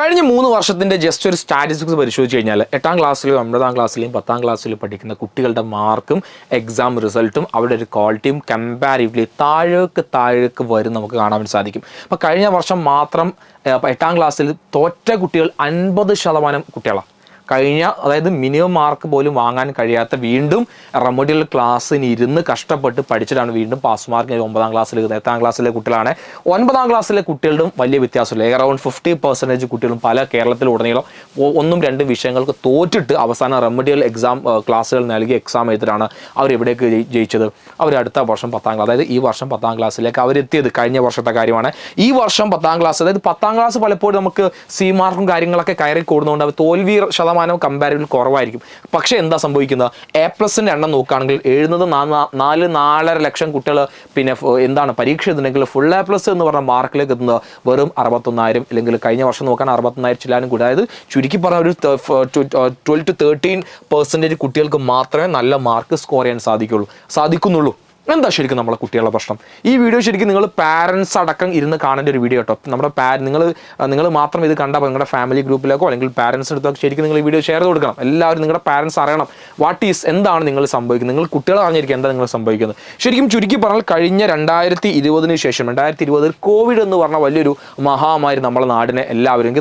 കഴിഞ്ഞ 3 വർഷത്തിൻ്റെ ജസ്റ്റ് ഒരു സ്റ്റാറ്റിസ്റ്റിക്സ് പരിശോധിച്ച് കഴിഞ്ഞാൽ 8ാം ക്ലാസ്സിലും 9ാം ക്ലാസ്സിലും 10ാം ക്ലാസ്സിലും പഠിക്കുന്ന കുട്ടികളുടെ മാർക്കും എക്സാം റിസൾട്ടും അവരുടെ ഒരു ക്വാളിറ്റിയും കമ്പാരിറ്റീവ്ലി താഴേക്ക് വരും നമുക്ക് കാണാൻ സാധിക്കും. അപ്പോൾ കഴിഞ്ഞ വർഷം മാത്രം 8ാം ക്ലാസ്സിൽ തോറ്റ കുട്ടികൾ 50% കുട്ടികളാണ്. അതായത് മിനിമം മാർക്ക് പോലും വാങ്ങാൻ കഴിയാത്ത വീണ്ടും റെമഡിയൽ ക്ലാസ്സിന് ഇരുന്ന് കഷ്ടപ്പെട്ട് പഠിച്ചിട്ടാണ് വീണ്ടും പാസ് മാർക്ക് 9ാം ക്ലാസ്സിൽ 8ാം ക്ലാസ്സിലെ കുട്ടികളാണ്. 9ാം ക്ലാസ്സിലെ കുട്ടികളുടെ വലിയ വ്യത്യാസമില്ല. അറൗണ്ട് 50% കുട്ടികളും പല കേരളത്തിലുടനീളം 1-2 വിഷയങ്ങൾക്ക് തോറ്റിട്ട് അവസാനം റെമഡിയൽ എക്സാം ക്ലാസ്സുകൾ നൽകി എക്സാം എഴുതിയിട്ടാണ് അവരെവിടേക്ക് ജയിച്ചത്. അവർ അടുത്ത വർഷം 10ാം ക്ലാസ്, അതായത് ഈ വർഷം 10ാം ക്ലാസ്സിലേക്ക് അവരെത്തിയത്. കഴിഞ്ഞ വർഷത്തെ കാര്യമാണ്. ഈ വർഷം 10ാം ക്ലാസ്, അതായത് 10ാം ക്ലാസ് പലപ്പോഴും നമുക്ക് സി മാർക്കും കാര്യങ്ങളൊക്കെ കയറി കൂടുന്നതുകൊണ്ട് അവർ തോൽവി ശതമാനം കമ്പാരിറ്റീവ്ലി കുറവായിരിക്കും. പക്ഷേ എന്താ സംഭവിക്കുന്നത്? A+ന്റെ എണ്ണം നോക്കുകയാണെങ്കിൽ എഴുതുന്നത് 4.5 ലക്ഷം കുട്ടികൾ പിന്നെ എന്താണ് പരീക്ഷ എഴുതുന്നെങ്കിൽ ഫുൾ A+ എന്ന് പറഞ്ഞ മാർക്കിലേക്ക് എത്തുന്നത് വെറും 61,000, അല്ലെങ്കിൽ കഴിഞ്ഞ വർഷം നോക്കാൻ 61,000 ചില്ലാനും കൂടി. അതായത് ചുരുക്കി പറഞ്ഞ ഒരു 12-13% കുട്ടികൾക്ക് മാത്രമേ നല്ല മാർക്ക് സ്കോർ ചെയ്യാൻ സാധിക്കുന്നുള്ളൂ. എന്താ ശരിക്കും നമ്മളെ കുട്ടികളുടെ പ്രശ്നം? ഈ വീഡിയോ ശരിക്കും നിങ്ങൾ പാരൻസ് അടക്കം ഇരുന്ന് കാണേണ്ട ഒരു വീഡിയോ കേട്ടോ. നമ്മുടെ നിങ്ങൾ മാത്രം ഇത് കണ്ടാൽ നിങ്ങളുടെ ഫാമിലി ഗ്രൂപ്പിലേക്കോ അല്ലെങ്കിൽ പാരൻസിൻ്റെ അടുത്തൊക്കെ ശരിക്കും നിങ്ങൾ ഈ വീഡിയോ ഷെയർ ചെയ്ത് കൊടുക്കണം. എല്ലാവരും നിങ്ങളുടെ പാരൻസ് അറിയണം എന്താണ് നിങ്ങൾ സംഭവിക്കുന്നത്. നിങ്ങൾ കുട്ടികളെ അറിഞ്ഞിരിക്കുക എന്താ നിങ്ങൾ സംഭവിക്കുന്നത്. ശരിക്കും ചുരുക്കി പറഞ്ഞാൽ കഴിഞ്ഞ 2020 ശേഷം 2020 കോവിഡ് എന്ന് പറഞ്ഞ വലിയൊരു മഹാമാരി നമ്മളെ നാടിനെ എല്ലാവരും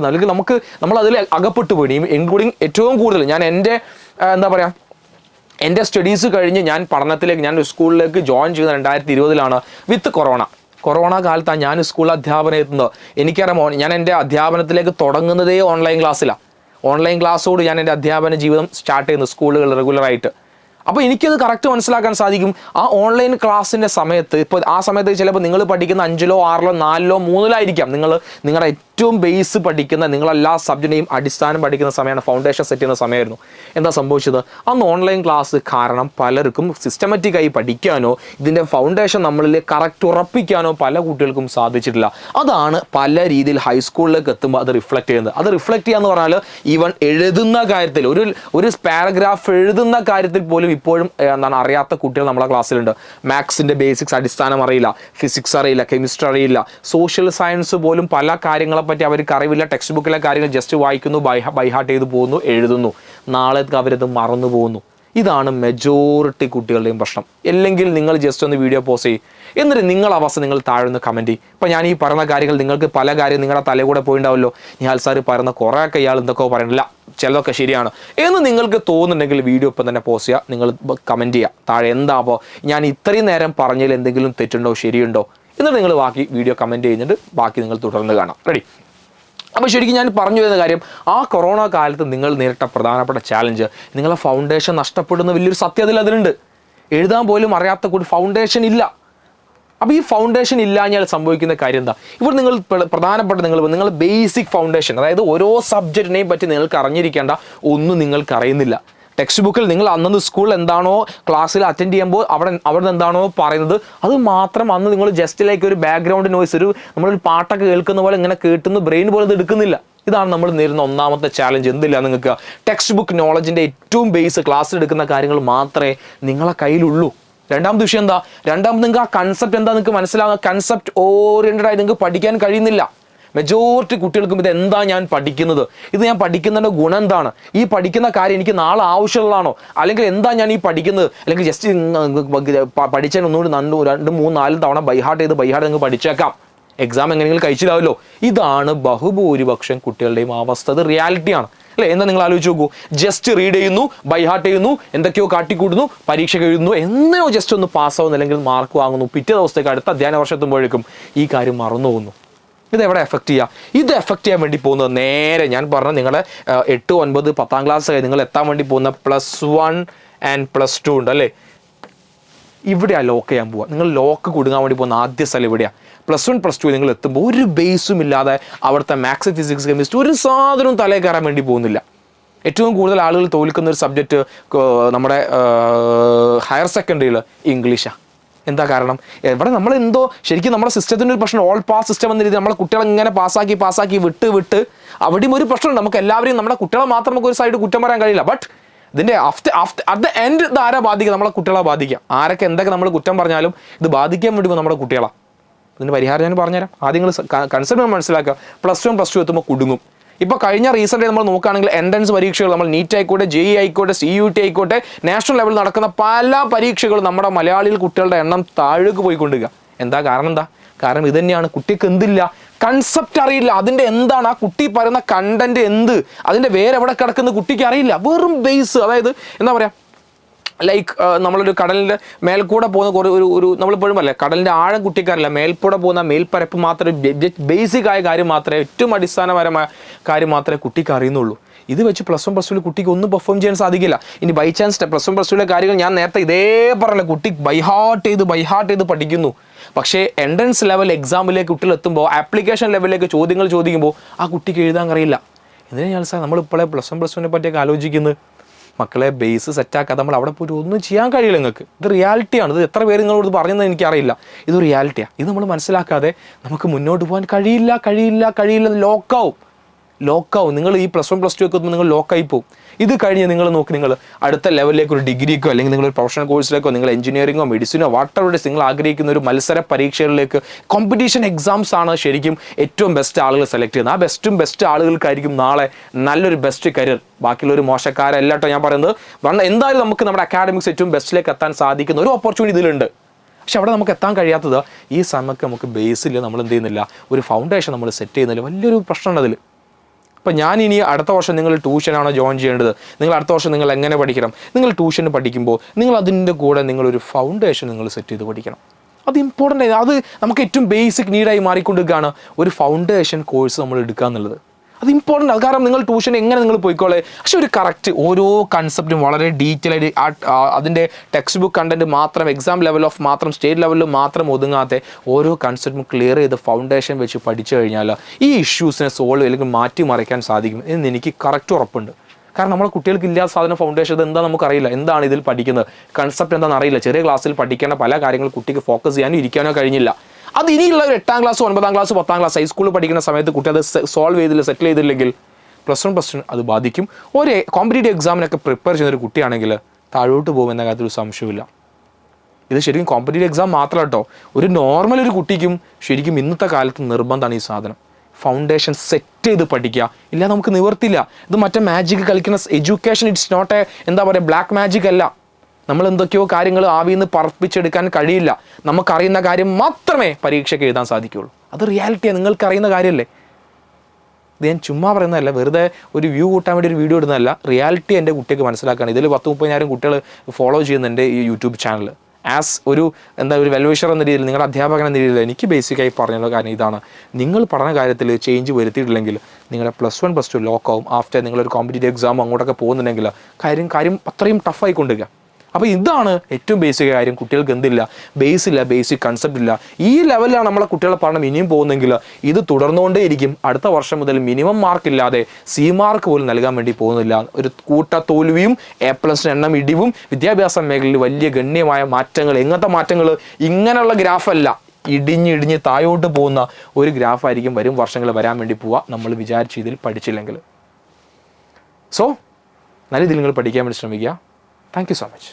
നമ്മളതിൽ അകപ്പെട്ടു പോയി. ഇൻക്ലൂഡിങ് ഏറ്റവും കൂടുതൽ ഞാൻ എൻ്റെ സ്റ്റഡീസ് കഴിഞ്ഞ് ഞാൻ സ്കൂളിലേക്ക് ജോയിൻ ചെയ്യുന്നത് 2020 വിത്ത് കൊറോണ കാലത്താണ് ഞാൻ സ്കൂൾ അധ്യാപനം എത്തുന്നത്. എനിക്കറിയാം, ഞാൻ എൻ്റെ അധ്യാപനത്തിലേക്ക് തുടങ്ങുന്നതേ ഓൺലൈൻ ക്ലാസ്സിലാണ്. ഓൺലൈൻ ക്ലാസ്സോട് ഞാൻ എൻ്റെ അധ്യാപന ജീവിതം സ്റ്റാർട്ട് ചെയ്യുന്നു സ്കൂളുകൾ റെഗുലറായിട്ട്. അപ്പോൾ എനിക്കത് കറക്റ്റ് മനസ്സിലാക്കാൻ സാധിക്കും. ആ ഓൺലൈൻ ക്ലാസ്സിൻ്റെ സമയത്ത് ആ സമയത്ത് ചിലപ്പോൾ നിങ്ങൾ പഠിക്കുന്ന 5-ലോ 6-ലോ 4-ലോ 3-ലോ ആയിരിക്കാം. നിങ്ങളുടെ ഏറ്റവും ബേസ് പഠിക്കുന്ന, നിങ്ങളെല്ലാ സബ്ജക്റ്റിനെയും അടിസ്ഥാനം പഠിക്കുന്ന സമയമാണ്, ഫൗണ്ടേഷൻ സെറ്റ് ചെയ്യുന്ന സമയമായിരുന്നു. എന്താ സംഭവിച്ചത്? അന്ന് ഓൺലൈൻ ക്ലാസ് കാരണം പലർക്കും സിസ്റ്റമാറ്റിക്കായി പഠിക്കാനോ ഇതിൻ്റെ ഫൗണ്ടേഷൻ നമ്മളിൽ കറക്റ്റ് ഉറപ്പിക്കാനോ പല കുട്ടികൾക്കും സാധിച്ചിട്ടില്ല. അതാണ് പല രീതിയിൽ ഹൈസ്കൂളിലേക്ക് എത്തുമ്പോൾ അത് റിഫ്ലക്റ്റ് ചെയ്യുന്നത്. അത് റിഫ്ലക്റ്റ് ചെയ്യുക എന്ന് പറഞ്ഞാൽ ഈവൻ എഴുതുന്ന കാര്യത്തിൽ ഒരു പാരഗ്രാഫ് എഴുതുന്ന കാര്യത്തിൽ പോലും ഇപ്പോഴും അറിയാത്ത കുട്ടികൾ നമ്മളെ ക്ലാസ്സിലുണ്ട്. മാത്സിൻ്റെ ബേസിക്സ് അടിസ്ഥാനം അറിയില്ല, ഫിസിക്സ് അറിയില്ല, കെമിസ്ട്രി അറിയില്ല, സോഷ്യൽ സയൻസ് പോലും പല കാര്യങ്ങളെ പറ്റി അവർക്ക് അറിവില്ല. ടെക്സ്റ്റ് ബുക്കിലെ കാര്യങ്ങൾ ജസ്റ്റ് വായിക്കുന്നു, ബൈഹാർട്ട് ചെയ്ത് പോകുന്നു, എഴുതുന്നു, നാളെ അവരത് മറന്നു പോകുന്നു. ഇതാണ് മെജോറിറ്റി കുട്ടികളുടെയും പ്രശ്നം. അല്ലെങ്കിൽ നിങ്ങൾ ജസ്റ്റ് ഒന്ന് വീഡിയോ പോസ്റ്റ് ചെയ്യും, എന്നിട്ട് നിങ്ങളുടെ അവസ്ഥ നിങ്ങൾ താഴെ ഒന്ന് കമൻറ്റ് ചെയ്യും. ഇപ്പോൾ ഞാൻ ഈ പറയുന്ന കാര്യങ്ങൾ നിങ്ങൾക്ക് പല കാര്യം നിങ്ങളുടെ തലയിൽ കൂടെ പോയിണ്ടാവല്ലോ. നിഹാൽ സാർ പറയുന്ന കുറേയൊക്കെ ഇയാൾ എന്തൊക്കെ പറയണില്ല, ചിലതൊക്കെ ശരിയാണ് എന്ന് നിങ്ങൾക്ക് തോന്നുന്നുണ്ടെങ്കിൽ വീഡിയോ ഇപ്പം തന്നെ പോസ്റ്റ് ചെയ്യുക. നിങ്ങൾ കമൻറ്റ് ചെയ്യുക താഴെ. എന്താപ്പോൾ ഞാൻ ഇത്രയും നേരം പറഞ്ഞതിൽ എന്തെങ്കിലും തെറ്റുണ്ടോ ശരിയുണ്ടോ എന്നിട്ട് നിങ്ങൾ ബാക്കി വീഡിയോ കമൻറ്റ് ചെയ്യുന്നുണ്ട്. ബാക്കി നിങ്ങൾ തുടർന്ന് കാണാം. റെഡി? അപ്പോൾ ശരിക്കും ഞാൻ പറഞ്ഞു വരുന്ന കാര്യം, ആ കൊറോണ കാലത്ത് നിങ്ങൾ നേരിട്ട പ്രധാനപ്പെട്ട ചാലഞ്ച് നിങ്ങളെ ഫൗണ്ടേഷൻ നഷ്ടപ്പെടുന്ന വലിയൊരു സത്യം അതിലുണ്ട്. എഴുതാൻ പോലും അറിയാത്ത കൂടി ഫൗണ്ടേഷൻ ഇല്ല. അപ്പോൾ ഈ ഫൗണ്ടേഷൻ ഇല്ലാഞ്ഞാൽ സംഭവിക്കുന്ന കാര്യം എന്താ? ഇവിടെ നിങ്ങൾ പ്രധാനപ്പെട്ട നിങ്ങൾ ബേസിക് ഫൗണ്ടേഷൻ, അതായത് ഓരോ സബ്ജക്റ്റിനെയും പറ്റി നിങ്ങൾക്ക് അറിഞ്ഞിരിക്കേണ്ട ഒന്നും നിങ്ങൾക്ക് അറിയുന്നില്ല. ടെക്സ്റ്റ് ബുക്കിൽ നിങ്ങൾ അന്നന്ന് സ്കൂളിൽ എന്താണോ ക്ലാസ്സിൽ അറ്റൻഡ് ചെയ്യുമ്പോൾ അവിടെ എന്താണോ പറയുന്നത് അത് മാത്രം അന്ന് നിങ്ങൾ ജസ്റ്റ് ലൈക്ക് ഒരു ബാക്ക്ഗ്രൗണ്ട് നോയ്സ്, നമ്മളൊരു പാട്ടൊക്കെ കേൾക്കുന്ന പോലെ ഇങ്ങനെ കേട്ടുന്ന ബ്രെയിൻ പോലെ ഇത് എടുക്കുന്നില്ല. ഇതാണ് നമ്മൾ നേരിടുന്ന ഒന്നാമത്തെ ചാലഞ്ച്. എന്തില്ല നിങ്ങൾക്ക് ടെക്സ്റ്റ് ബുക്ക് നോളജിൻ്റെ ഏറ്റവും ബേസ് ക്ലാസ്സിൽ എടുക്കുന്ന കാര്യങ്ങൾ മാത്രമേ നിങ്ങളെ കയ്യിലുള്ളൂ. രണ്ടാമത്തെ വിഷയം എന്താ? രണ്ടാമത് നിങ്ങൾക്ക് ആ കൺസെപ്റ്റ് എന്താ നിങ്ങൾക്ക് മനസ്സിലാവുക. കൺസെപ്റ്റ് ഓറിയൻറ്റഡ് ആയി നിങ്ങൾക്ക് പഠിക്കാൻ കഴിയുന്നില്ല. മെജോറിറ്റി കുട്ടികൾക്കും ഇത് എന്താ ഞാൻ പഠിക്കുന്നത്, ഇത് ഞാൻ പഠിക്കുന്നതിൻ്റെ ഗുണം എന്താണ്, ഈ പഠിക്കുന്ന കാര്യം എനിക്ക് നാളെ ആവശ്യമുള്ളതാണോ, അല്ലെങ്കിൽ എന്താ ഞാൻ ഈ പഠിക്കുന്നത്, അല്ലെങ്കിൽ ജസ്റ്റ് പഠിച്ചാൽ ഒന്നുകൂടി 2, 3, 4 തവണ ബൈഹാർട്ട് നിങ്ങൾക്ക് പഠിച്ചേക്കാം, എക്സാം എങ്ങനെയെങ്കിലും കഴിച്ചില്ലാവല്ലോ. ഇതാണ് ബഹുഭൂരിപക്ഷം കുട്ടികളുടെയും അവസ്ഥ. അത് റിയാലിറ്റിയാണ് അല്ലേ? എന്താ നിങ്ങൾ ആലോചിച്ച് നോക്കൂ. ജസ്റ്റ് റീഡ് ചെയ്യുന്നു, ബൈഹാർട്ട് ചെയ്യുന്നു, എന്തൊക്കെയോ കാട്ടിക്കൂട്ടുന്നു, പരീക്ഷ എഴുതുന്നു, എന്നോ ജസ്റ്റ് ഒന്ന് പാസ്സാവുന്നു, അല്ലെങ്കിൽ മാർക്ക് വാങ്ങുന്നു. പിറ്റേ ദിവസത്തേക്ക് അടുത്ത അധ്യയന വർഷത്തുമ്പോഴേക്കും ഈ കാര്യം മറന്നു പോകുന്നു. ഇതെവിടെ എഫക്റ്റ് ചെയ്യുക? ഇത് എഫക്റ്റ് ചെയ്യാൻ വേണ്ടി പോകുന്നത് നേരെ ഞാൻ പറഞ്ഞ നിങ്ങളെ 8, 9, 10ാം ക്ലാസ് നിങ്ങൾ എത്താൻ വേണ്ടി പോകുന്ന +1 and +2 ഉണ്ട് അല്ലേ? ഇവിടെയാണ് ലോക്ക് ചെയ്യാൻ പോവുക. നിങ്ങൾ ലോക്ക് കൊടുക്കാൻ വേണ്ടി പോകുന്ന ആദ്യ സ്ഥലം ഇവിടെയാണ്. +1, +2 നിങ്ങൾ എത്തുമ്പോൾ ഒരു ബേസും ഇല്ലാതെ അവിടുത്തെ മാത്സ്, ഫിസിക്സ്, കെമിസ്ട്രി ഒരു സാധനവും തലയിൽ കയറാൻ വേണ്ടി പോകുന്നില്ല. ഏറ്റവും കൂടുതൽ ആളുകൾ തോൽക്കുന്ന ഒരു സബ്ജക്റ്റ് നമ്മുടെ ഹയർ സെക്കൻഡറിയിൽ ഇംഗ്ലീഷാണ്. എന്താ കാരണം? ഇവിടെ നമ്മളെന്തോ ശരിക്കും നമ്മുടെ സിസ്റ്റത്തിൻ്റെ ഒരു പ്രശ്നം, ഓൾ പാസ് സിസ്റ്റം എന്ന രീതിയിൽ നമ്മളെ കുട്ടികളെ ഇങ്ങനെ പാസ്സാക്കി വിട്ട് അവിടെയും ഒരു പ്രശ്നമുണ്ട്. നമുക്ക് എല്ലാവരെയും നമ്മുടെ കുട്ടികളെ മാത്രം നമുക്ക് ഒരു സൈഡ് കുറ്റം പറയാൻ കഴിയില്ല. ബട്ട് ഇതിൻ്റെ അറ്റ് ദ എൻഡ് ഇത് ആരാ ബാധിക്കുക? നമ്മളെ കുട്ടികളെ ബാധിക്കാം. ആരൊക്കെ എന്തൊക്കെ നമ്മൾ കുറ്റം പറഞ്ഞാലും ഇത് ബാധിക്കാൻ വേണ്ടി നമ്മുടെ കുട്ടികളാണ്. ഇതിൻ്റെ പരിഹാരം ഞാൻ പറഞ്ഞുതരാം. ആദ്യം നിങ്ങൾ കൺസെപ്റ്റ് മനസ്സിലാക്കുക. +1, +2 എത്തുമ്പോൾ കുടുങ്ങും. ഇപ്പോൾ കഴിഞ്ഞ റീസെൻ്റ് നമ്മൾ നോക്കുകയാണെങ്കിൽ എൻട്രൻസ് പരീക്ഷകൾ, നമ്മൾ നീറ്റ് ആയിക്കോട്ടെ, JEE ആയിക്കോട്ടെ, CUT ആയിക്കോട്ടെ, നാഷണൽ ലെവലിൽ നടക്കുന്ന പല പരീക്ഷകളും നമ്മുടെ മലയാളികൾ കുട്ടികളുടെ എണ്ണം താഴേക്ക് പോയിക്കൊണ്ടിരിക്കുക. എന്താ കാരണം? കാരണം ഇത് തന്നെയാണ്, കുട്ടിക്ക് എന്തില്ല, കൺസെപ്റ്റ് അറിയില്ല. അതിൻ്റെ എന്താണ് ആ കുട്ടി പറയുന്ന കണ്ടന്റ് എന്ത്, അതിൻ്റെ വേറെ എവിടെ കിടക്കുന്ന കുട്ടിക്ക് അറിയില്ല. വെറും ബേസ്, അതായത് എന്താ പറയുക, ലൈക്ക് നമ്മളൊരു കടലിൻ്റെ മേൽക്കൂടെ പോകുന്ന ഒരു നമ്മളിപ്പോഴും അല്ലേ കടലിൻ്റെ ആഴം കുട്ടിക്കാരില്ല, മേൽക്കൂടെ പോകുന്ന മേൽപ്പരപ്പ് മാത്രമേ, ബേസിക് ആയ കാര്യം മാത്രമേ, ഏറ്റവും അടിസ്ഥാനപരമായ കാര്യം മാത്രമേ കുട്ടിക്ക് അറിയുന്നുള്ളൂ. ഇത് വെച്ച് +1 +2 കുട്ടിക്ക് ഒന്നും പെർഫോം ചെയ്യാൻ സാധിക്കില്ല. ഇനി ബൈ ചാൻസ് +1 +2 കാര്യങ്ങൾ ഞാൻ നേരത്തെ ഇതേ പറഞ്ഞില്ല, കുട്ടി ബൈഹാർട്ട് ചെയ്ത് പഠിക്കുന്നു. പക്ഷേ എൻട്രൻസ് ലെവൽ എക്സാമിലേക്ക് കുട്ടികൾ എത്തുമ്പോൾ, ആപ്ലിക്കേഷൻ ലെവലിലേക്ക് ചോദ്യങ്ങൾ ചോദിക്കുമ്പോൾ ആ കുട്ടിക്ക് എഴുതാൻ അറിയില്ല. എന്തിനാണ് സാർ നമ്മളിപ്പോഴേ +1 +2 പറ്റിയൊക്കെ ആലോചിക്കുന്നത്? മക്കളെ ബേസ് സെറ്റാക്കാതെ നമ്മൾ അവിടെ പോയിട്ട് ഒന്നും ചെയ്യാൻ കഴിയില്ല നിങ്ങൾക്ക്. ഇത് റിയാലിറ്റിയാണ്. ഇത് എത്ര പേര് നിങ്ങളോട് പറഞ്ഞതെന്ന് എനിക്കറിയില്ല. ഇത് റിയാലിറ്റിയാണ്. ഇത് നമ്മൾ മനസ്സിലാക്കാതെ നമുക്ക് മുന്നോട്ട് പോകാൻ കഴിയില്ല. ലോക്കാവും. നിങ്ങൾ ഈ +1 +2 ഒക്കെ എത്തുമ്പോൾ നിങ്ങൾ ലോക്കായി പോകും. ഇത് കഴിഞ്ഞ് നിങ്ങൾ നോക്കി, നിങ്ങൾ അടുത്ത ലെവലിലേക്ക് ഒരു ഡിഗ്രിക്കോ അല്ലെങ്കിൽ നിങ്ങൾ ഒരു പ്രൊഫഷണൽ കോഴ്സിലേക്കോ, നിങ്ങൾ എഞ്ചിനീയറിംഗോ മെഡിസിനോ വാട്ടർ നിങ്ങൾ ആഗ്രഹിക്കുന്ന ഒരു മത്സര പരീക്ഷകളിലേക്ക്, കോമ്പറ്റീഷൻ എക്സാംസ് ആണ് ശരിക്കും ഏറ്റവും ബെസ്റ്റ് ആളുകൾ സെലക്ട് ചെയ്യുന്നത്. ആ ബെസ്റ്റ് ആളുകൾക്കായിരിക്കും നാളെ നല്ലൊരു ബെസ്റ്റ് കരിയർ. ബാക്കിയുള്ളൊരു മോശക്കാരല്ലാട്ടോ ഞാൻ പറയുന്നത്. എന്തായാലും നമുക്ക് നമ്മുടെ അക്കാഡമിക്സ് ഏറ്റവും ബെസ്റ്റിലേക്ക് എത്താൻ സാധിക്കുന്ന ഒരു ഓപ്പർച്യൂണിറ്റി ഇതിലുണ്ട്. പക്ഷെ അവിടെ നമുക്ക് എത്താൻ കഴിയാത്തത് ഈ സമയത്ത് നമുക്ക് ബേസിൽ നമ്മൾ എന്ത് ചെയ്യുന്നില്ല, ഒരു ഫൗണ്ടേഷൻ നമ്മൾ സെറ്റ് ചെയ്യുന്നില്ല. വലിയൊരു പ്രശ്നമുണ്ട് അതിൽ. അപ്പോൾ ഞാനിനി അടുത്ത വർഷം നിങ്ങൾ ട്യൂഷനാണോ ജോയിൻ ചെയ്യേണ്ടത്, നിങ്ങൾ അടുത്ത വർഷം നിങ്ങൾ എങ്ങനെ പഠിക്കണം, നിങ്ങൾ ട്യൂഷന് പഠിക്കുമ്പോൾ നിങ്ങൾ അതിൻ്റെ കൂടെ നിങ്ങളൊരു ഫൗണ്ടേഷൻ നിങ്ങൾ സെറ്റ് ചെയ്ത് പഠിക്കണം. അത് ഇമ്പോർട്ടൻ്റ് ആയി. അത് നമുക്ക് ഏറ്റവും ബേസിക് നീഡായി മാറിക്കൊണ്ടിരിക്കുകയാണ് ഒരു ഫൗണ്ടേഷൻ കോഴ്സ് നമ്മൾ എടുക്കുക എന്നുള്ളത്. അത് ഇമ്പോർട്ടൻ്റ് ആണ്. കാരണം നിങ്ങൾ ട്യൂഷൻ എങ്ങനെ നിങ്ങൾ പോയിക്കോളെ, പക്ഷെ ഒരു കറക്റ്റ് ഓരോ കൺസെപ്റ്റും വളരെ ഡീറ്റെയിൽ ആയിട്ട് അതിൻ്റെ ടെക്സ്റ്റ് ബുക്ക് കണ്ടന്റ് മാത്രം, എക്സാം ലെവൽ ഓഫ് മാത്രം, സ്റ്റേറ്റ് ലെവലിൽ മാത്രം ഒതുങ്ങാതെ ഓരോ കൺസെപ്റ്റും ക്ലിയർ ചെയ്ത് ഫൗണ്ടേഷൻ വെച്ച് പഠിച്ചു കഴിഞ്ഞാൽ ഈ ഇഷ്യൂസിനെ സോൾവ് അല്ലെങ്കിൽ മാറ്റിമറിക്കാൻ സാധിക്കും എന്ന് എനിക്ക് കറക്റ്റ് ഉറപ്പുണ്ട്. കാരണം നമ്മുടെ കുട്ടികൾക്ക് ഇല്ലാത്ത സാധനം ഫൗണ്ടേഷൻ ഇത് എന്താ നമുക്കറിയില്ല, എന്താണ് ഇതിൽ പഠിക്കുന്നത്, കൺസെപ്റ്റ് എന്താണെന്ന് അറിയില്ല. ചെറിയ ക്ലാസ്സിൽ പഠിക്കേണ്ട പല കാര്യങ്ങൾ കുട്ടിക്ക് ഫോക്കസ് ചെയ്യാനോ ഇരിക്കാനോ കഴിഞ്ഞില്ല. അത് ഇനിയുള്ള ഒരു 8ാം ക്ലാസ്, 9ാം ക്ലാസ്, 10ാം ക്ലാസ്, ഹൈസ്കൂളിൽ പഠിക്കുന്ന സമയത്ത് കുട്ടി അത് സോൾവ് ചെയ്തില്ല, സെറ്റിൽ ചെയ്തില്ലെങ്കിൽ +1 +2 അത് ബാധിക്കും. ഒരു കോമ്പറ്റീറ്റീവ് എക്സാമിനൊക്കെ പ്രിപ്പയർ ചെയ്യുന്നൊരു കുട്ടിയാണെങ്കിൽ താഴോട്ട് പോകുമെന്ന കാര്യത്തിൽ ഒരു സംശയമില്ല. ഇത് ശരിക്കും കോമ്പറ്റീറ്റീവ് എക്സാം മാത്രമല്ല കേട്ടോ, ഒരു നോർമൽ ഒരു കുട്ടിക്കും ശരിക്കും ഇന്നത്തെ കാലത്ത് നിർബന്ധമാണ് ഈ സാധനം. ഫൗണ്ടേഷൻ സെറ്റ് ചെയ്ത് പഠിക്കുക, ഇല്ല നമുക്ക് നിവർത്തില്ല. ഇത് മറ്റേ മാജിക് കളിക്കുന്ന എഡ്യൂക്കേഷൻ, ഇറ്റ്സ് നോട്ട് എന്താ പറയുക, ബ്ലാക്ക് മാജിക് അല്ല. നമ്മൾ എന്തൊക്കെയോ കാര്യങ്ങൾ ആവിയിൽ നിന്ന് പറപ്പിച്ചെടുക്കാൻ കഴിയില്ല. നമുക്കറിയുന്ന കാര്യം മാത്രമേ പരീക്ഷയ്ക്ക് എഴുതാൻ സാധിക്കുകയുള്ളൂ. അത് റിയാലിറ്റിയാണ്, നിങ്ങൾക്കറിയുന്ന കാര്യമല്ലേ. ഇത് ഞാൻ ചുമ്മാ പറയുന്നതല്ല, വെറുതെ ഒരു വ്യൂ കൂട്ടാൻ വേണ്ടി ഒരു വീഡിയോ ഇടുന്നതല്ല. റിയാലിറ്റി എൻ്റെ കുട്ടിക്ക് മനസ്സിലാക്കുകയാണ്. ഇതിൽ 10-30,000 കുട്ടികൾ ഫോളോ ചെയ്യുന്നുണ്ട് ഈ യൂട്യൂബ് ചാനൽ. ആസ് ഒരു ഒരു വെൽവിഷർ എന്ന രീതിയിൽ, നിങ്ങളുടെ അധ്യാപകൻ എന്ന രീതിയിൽ എനിക്ക് ബേസിക്കായി പറഞ്ഞുള്ള കാര്യം ഇതാണ്. നിങ്ങൾ പഠന കാര്യത്തിൽ ചേഞ്ച് വരുത്തിയിട്ടില്ലെങ്കിൽ നിങ്ങളുടെ +1 +2 ലോക്കാവും. ആഫ്റ്റർ നിങ്ങളൊരു കോമ്പറ്റീറ്റീവ് എക്സാം അങ്ങോട്ടൊക്കെ പോകുന്നുണ്ടെങ്കിൽ കാര്യം അത്രയും ടഫായിക്കൊണ്ടിരിക്കുക. അപ്പോൾ ഇതാണ് ഏറ്റവും ബേസിക് കാര്യം. കുട്ടികൾക്ക് എന്തില്ല, ബേസില്ല, ബേസിക് കൺസെപ്റ്റ് ഇല്ല. ഈ ലെവലിലാണ് നമ്മളെ കുട്ടികളെ പഠനം ഇനിയും പോകുന്നെങ്കിൽ ഇത് തുടർന്നുകൊണ്ടേയിരിക്കും. അടുത്ത വർഷം മുതൽ മിനിമം മാർക്ക് ഇല്ലാതെ C മാർക്ക് പോലും നൽകാൻ വേണ്ടി പോകുന്നില്ല. ഒരു കൂട്ട തോൽവിയും A+ എണ്ണം ഇടിവും വിദ്യാഭ്യാസ മേഖലയിൽ വലിയ ഗണ്യമായ മാറ്റങ്ങൾ. എങ്ങനത്തെ മാറ്റങ്ങൾ? ഇങ്ങനെയുള്ള ഗ്രാഫല്ല, ഇടിഞ്ഞ് താഴോട്ട് പോകുന്ന ഒരു ഗ്രാഫായിരിക്കും വരും വർഷങ്ങൾ വരാൻ വേണ്ടി പോവുക, നമ്മൾ വിചാരിച്ച ഇതിൽ പഠിച്ചില്ലെങ്കിൽ. സോ നല്ല രീതിയിൽ നിങ്ങൾ പഠിക്കാൻ വേണ്ടി ശ്രമിക്കുക. Thank you so much.